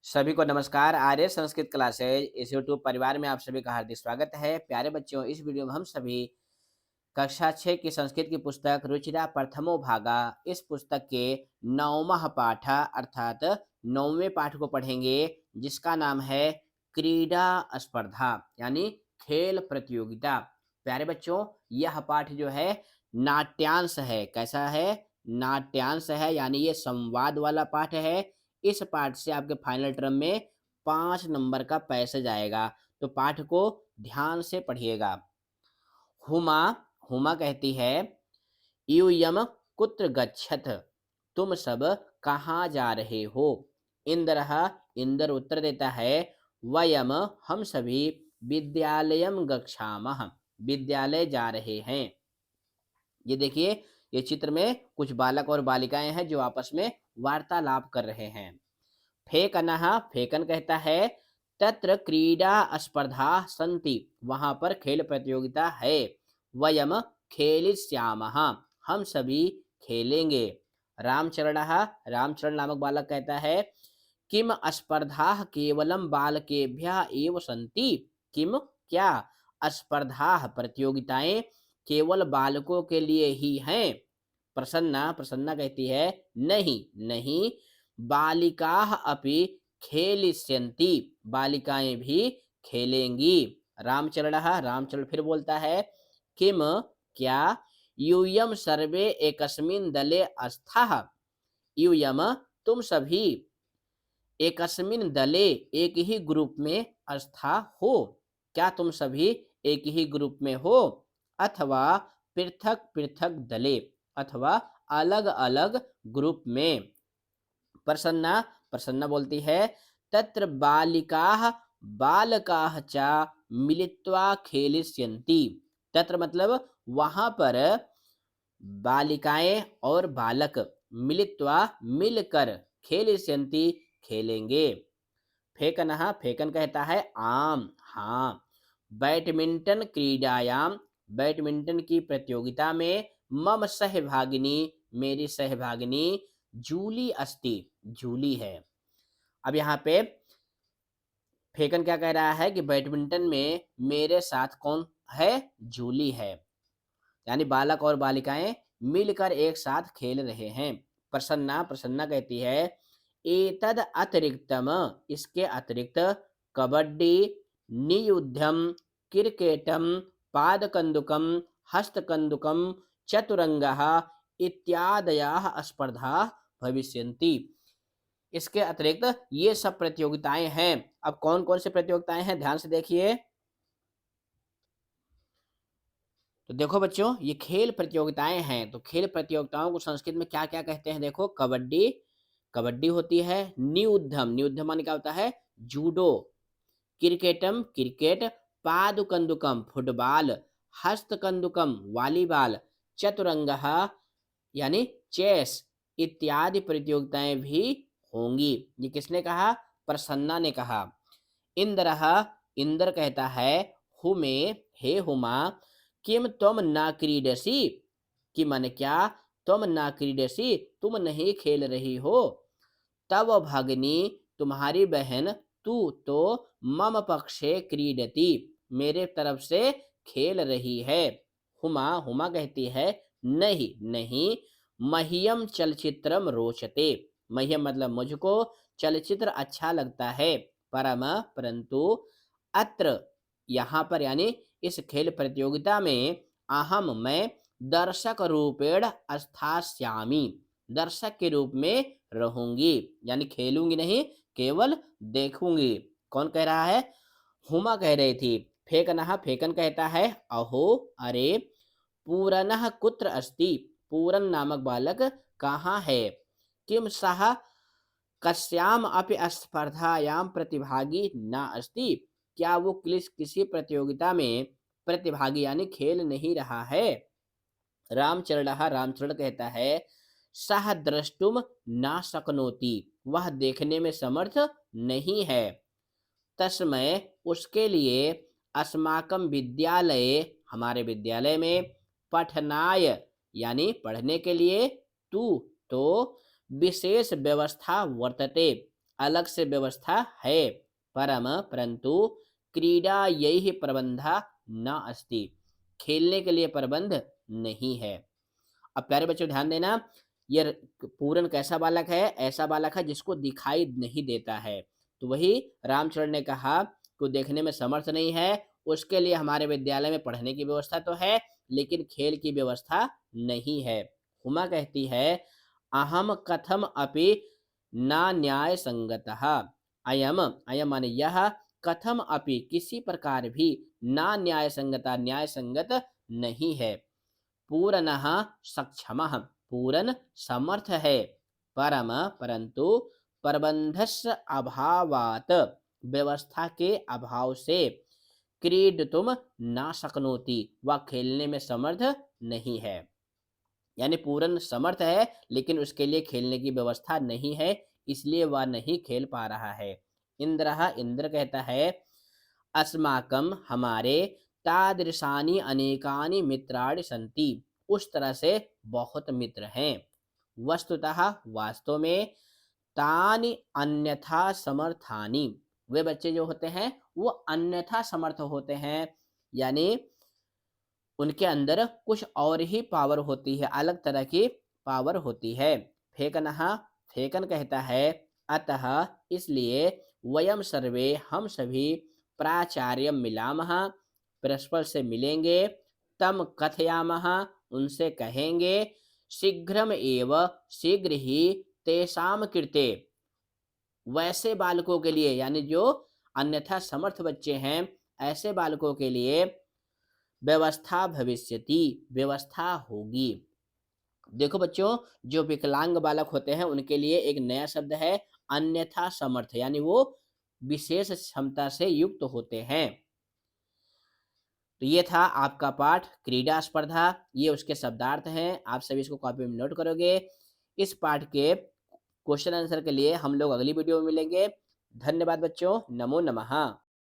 सभी को नमस्कार। आर्य संस्कृत क्लासेज इस यूट्यूब परिवार में आप सभी का हार्दिक स्वागत है। प्यारे बच्चों, इस वीडियो में हम सभी कक्षा 6 की संस्कृत की पुस्तक रुचिरा प्रथमो भागा इस पुस्तक के 9वां पाठ अर्थात 9वें पाठ को पढ़ेंगे, जिसका नाम है क्रीडा स्पर्धा यानी खेल प्रतियोगिता। प्यारे बच्चों, यह पाठ जो है नाट्यांश है। कैसा है? नाट्यांश है, यानी ये संवाद वाला पाठ है। इस पाठ से आपके फाइनल टर्म में 5 नंबर का पैसेज आएगा, तो पाठ को ध्यान से पढ़िएगा। हुमा हुमा कहती है, यूयम कुत्र गच्छथ, तुम सब कहाँ जा रहे हो? इंद्रः इंद्र उत्तर देता है, वयम हम सभी विद्यालयम गच्छामः, विद्यालय जा रहे हैं। ये देखिए, ये चित्र में कुछ बालक और बालिकाएं हैं जो आपस में वार्तालाप कर रहे हैं। फेकनः फेकन कहता है, तत्र क्रीडा स्पर्धा सन्ति, वहां पर खेल प्रतियोगिता है। वयम खेलिष्यामः, हम सभी खेलेंगे। रामचरणः रामचरण नामक बालक कहता है, किम स्पर्धाः केवलं बालकेभ्यः एव सन्ति, किम क्या, स्पर्धाः प्रतियोगिताएं केवल बालकों के लिए ही हैं। प्रसन्ना प्रसन्ना कहती है, नहीं नहीं, बालिकाः अपि खेलिष्यन्ति, बालिकाएं भी खेलेंगी। रामचरणः रामचरण फिर बोलता है, किम क्या, यूयम सर्वे एकस्मिन् दले अस्थाः, यूयम तुम सभी, एकस्मिन् दले एक ही ग्रुप में अस्था हो, क्या तुम सभी एक ही ग्रुप में हो? अथवा पृथक पृथक दले, अथवा अलग अलग ग्रुप में। प्रसन्ना प्रसन्ना बोलती है, तत्र बालिकाः बालकाः च मिलित्वा खेलिष्यन्ति, तत्र मतलब वहां पर बालिकाएं और बालक मिलित्वा मिलकर खेलिष्यन्ति खेलेंगे। फेकनः फेकन कहता है, आम हाँ, बैडमिंटन क्रीडायाम, बैडमिंटन की प्रतियोगिता में मम सहभागिनी, मेरी सहभागिनी जूली अस्ति, जूली है। अब यहाँ पे फेकन क्या कह रहा है कि बैडमिंटन में मेरे साथ कौन है? जूली है, यानी बालक और बालिकाएं मिलकर एक साथ खेल रहे हैं। प्रसन्ना प्रसन्ना कहती है, एतद अतिरिक्तम, इसके अतिरिक्त कबड्डी, नियुद्धम, क्रिकेटम, पादकंदुकम, हस्तकंदुकम, चतुरंगः इत्यादयः स्पर्धा भविष्यन्ति। इसके अतिरिक्त ये सब प्रतियोगिताएं हैं। अब कौन कौन सी प्रतियोगिताएं हैं, ध्यान से देखिए। तो देखो बच्चों, ये खेल प्रतियोगिताएं हैं, तो खेल प्रतियोगिताओं को संस्कृत में क्या क्या कहते हैं? देखो, कबड्डी, कबड्डी होती है। नियुद्धम, नियुद्धम माने क्या होता है? जूडो। क्रिकेटम, क्रिकेट। पादुकंदुकम, फुटबॉल। हस्तकंदुकम, वॉलीबॉल। चतुरंगः यानी चेस, इत्यादि प्रतियोगिताएं भी होंगी। ये किसने कहा? प्रसन्ना ने कहा। इंद्रः इंद्र कहता है, हुमे हे हुमा, किम तुम न क्रीडसी, कि मन क्या, तुम न क्रीडसी, तुम नहीं खेल रही हो? तब भगिनी, तुम्हारी बहन, तू तो मम पक्षे क्रीडती, मेरे तरफ से खेल रही है। हुमा हुमा कहती है, नहीं नहीं, मह्यम चलचित्रम रोचते, मह्यम मतलब मुझको, चलचित्र अच्छा लगता है। परम परंतु, अत्र यहाँ पर यानी इस खेल प्रतियोगिता में, अहम मैं, दर्शक रूपेण स्थास्यामि, दर्शक के रूप में रहूंगी, यानी खेलूंगी नहीं, केवल देखूंगी। कौन कह रहा है? हुमा कह रही थी। फेकनः फेकन कहता है, अहो अरे, पूरनः कुत्र अस्ति, पूरन नामक बालक कहाँ है? किम सः कस्याम अपि स्पर्धायां प्रतिभागी न अस्ति, क्या वो किसी प्रतियोगिता में प्रतिभागी यानी खेल नहीं रहा है? रामचरण रामचरण कहता है, सह द्रष्टुम ना शक्नोति, वह देखने में समर्थ नहीं है। तस्मय उसके लिए, अस्माकं विद्यालये हमारे विद्यालय में, पठनाय यानी पढ़ने के लिए, तू तो विशेष व्यवस्था वर्तते, अलग से व्यवस्था है, परंतु क्रीडा यही प्रबंधा न अस्ति, खेलने के लिए प्रबंध नहीं है। अब प्यारे बच्चों ध्यान देना, ये पूरन कैसा बालक है? ऐसा बालक है जिसको दिखाई नहीं देता है। तो वही रामचरण ने कहा कि वो देखने में समर्थ नहीं है, उसके लिए हमारे विद्यालय में पढ़ने की व्यवस्था तो है, लेकिन खेल की व्यवस्था नहीं है। हुमा कहती है, अहम कथम अपि ना न्याय संगतः, अयम अयम माने यह, कथम अपि किसी प्रकार भी, ना न्याय संगता न्याय संगत नहीं है। पूर्णः सक्षमः, पूर्ण समर्थ है, परंतु प्रबंधस्य अभावात्, व्यवस्था के अभाव से, क्रीडितुम न शक्नोति, वह खेलने में समर्थ नहीं है। यानी पूर्ण समर्थ है लेकिन उसके लिए खेलने की व्यवस्था नहीं है, इसलिए वह नहीं खेल पा रहा है। इंद्रः इंद्र कहता है, अस्माकं हमारे, तादृशानि अनेकानि मित्राणि सन्ति, उस तरह से बहुत मित्र हैं। वस्तुतः वास्तव में, तानि अन्यथा समर्थानि, वे बच्चे जो होते हैं वो अन्यथा समर्थ होते हैं, यानी उनके अंदर कुछ और ही पावर होती है, अलग तरह की पावर होती है। फेकनः फेकन कहता है, अतः इसलिए, वयम सर्वे हम सभी, प्राचार्यम मिलामः, परस्पर से मिलेंगे, तम कथयामः उनसे कहेंगे, शीघ्रम एव शीघ्र ही, तेषाम कृते, वैसे बालकों के लिए, यानी जो अन्यथा समर्थ बच्चे हैं, ऐसे बालकों के लिए व्यवस्था भविष्यति, व्यवस्था होगी। देखो बच्चों, जो विकलांग बालक होते हैं उनके लिए एक नया शब्द है, अन्यथा समर्थ, यानी वो विशेष क्षमता से युक्त होते हैं। तो ये था आपका पाठ क्रीडा स्पर्धा, ये उसके शब्दार्थ हैं, आप सभी इसको कॉपी में नोट करोगे। इस पाठ के क्वेश्चन आंसर के लिए हम लोग अगली वीडियो में मिलेंगे। धन्यवाद बच्चों, नमो नमः।